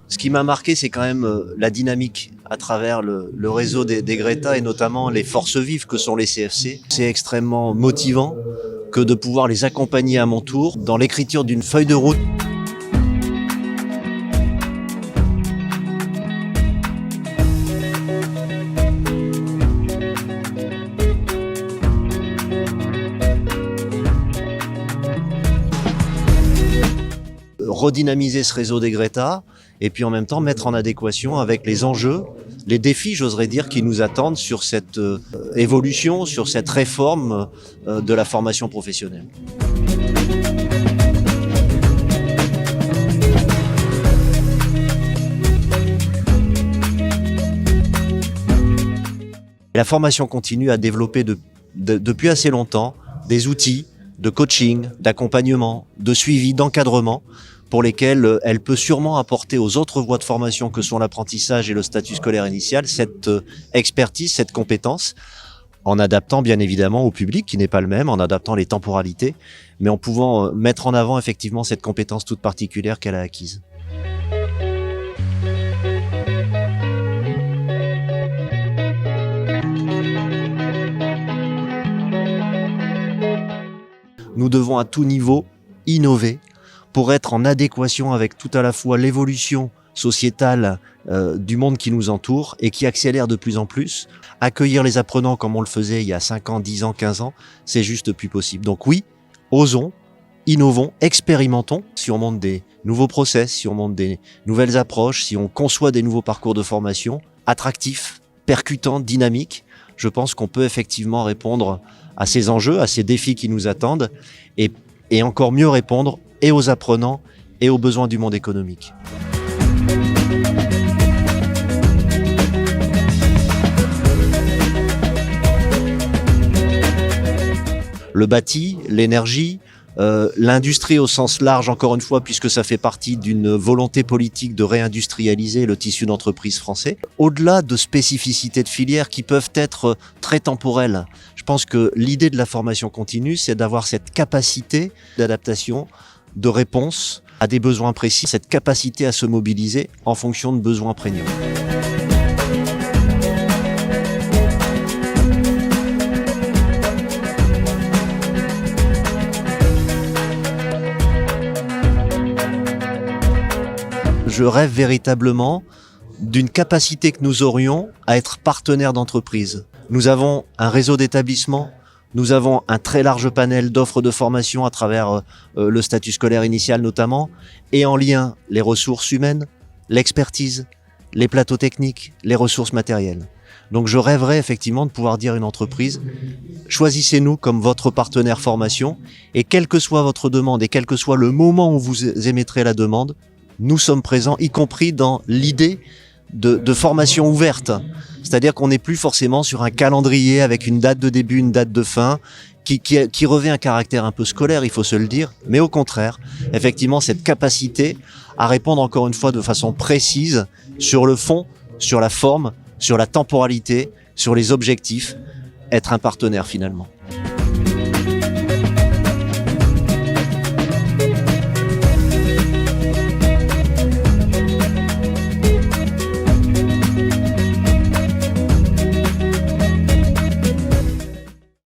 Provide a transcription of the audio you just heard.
Ce qui m'a marqué, c'est quand même la dynamique à travers le réseau des Greta et notamment les forces vives que sont les CFC. C'est extrêmement motivant que de pouvoir les accompagner à mon tour dans l'écriture d'une feuille de route. Redynamiser ce réseau des Greta et puis en même temps mettre en adéquation avec les enjeux, les défis, j'oserais dire, qui nous attendent sur cette évolution, sur cette réforme de la formation professionnelle. La formation continue à développer depuis assez longtemps des outils de coaching, d'accompagnement, de suivi, d'encadrement pour lesquels elle peut sûrement apporter aux autres voies de formation que sont l'apprentissage et le statut scolaire initial cette expertise, cette compétence, en adaptant bien évidemment au public qui n'est pas le même, en adaptant les temporalités, mais en pouvant mettre en avant effectivement cette compétence toute particulière qu'elle a acquise. Nous devons à tout niveau innover pour être en adéquation avec tout à la fois l'évolution sociétale du monde qui nous entoure et qui accélère de plus en plus. Accueillir les apprenants comme on le faisait il y a 5 ans, 10 ans, 15 ans, c'est juste plus possible. Donc oui, osons, innovons, expérimentons. Si on monte des nouveaux process, si on monte des nouvelles approches, si on conçoit des nouveaux parcours de formation attractifs, percutants, dynamiques, je pense qu'on peut effectivement répondre à ces enjeux, à ces défis qui nous attendent et encore mieux répondre et aux apprenants et aux besoins du monde économique. Le bâti, l'énergie, l'industrie au sens large, encore une fois, puisque ça fait partie d'une volonté politique de réindustrialiser le tissu d'entreprise français. Au-delà de spécificités de filières qui peuvent être très temporelles, je pense que l'idée de la formation continue, c'est d'avoir cette capacité d'adaptation, de réponse à des besoins précis, cette capacité à se mobiliser en fonction de besoins prégnants. Je rêve véritablement d'une capacité que nous aurions à être partenaires d'entreprise. Nous avons un réseau d'établissements, nous avons un très large panel d'offres de formation à travers le statut scolaire initial notamment, et en lien les ressources humaines, l'expertise, les plateaux techniques, les ressources matérielles. Donc je rêverais effectivement de pouvoir dire à une entreprise, choisissez-nous comme votre partenaire formation, et quelle que soit votre demande, et quel que soit le moment où vous émettrez la demande, nous sommes présents, y compris dans l'idée de formation ouverte. C'est-à-dire qu'on n'est plus forcément sur un calendrier avec une date de début, une date de fin, qui revêt un caractère un peu scolaire, il faut se le dire. Mais au contraire, effectivement, cette capacité à répondre encore une fois de façon précise sur le fond, sur la forme, sur la temporalité, sur les objectifs, être un partenaire finalement.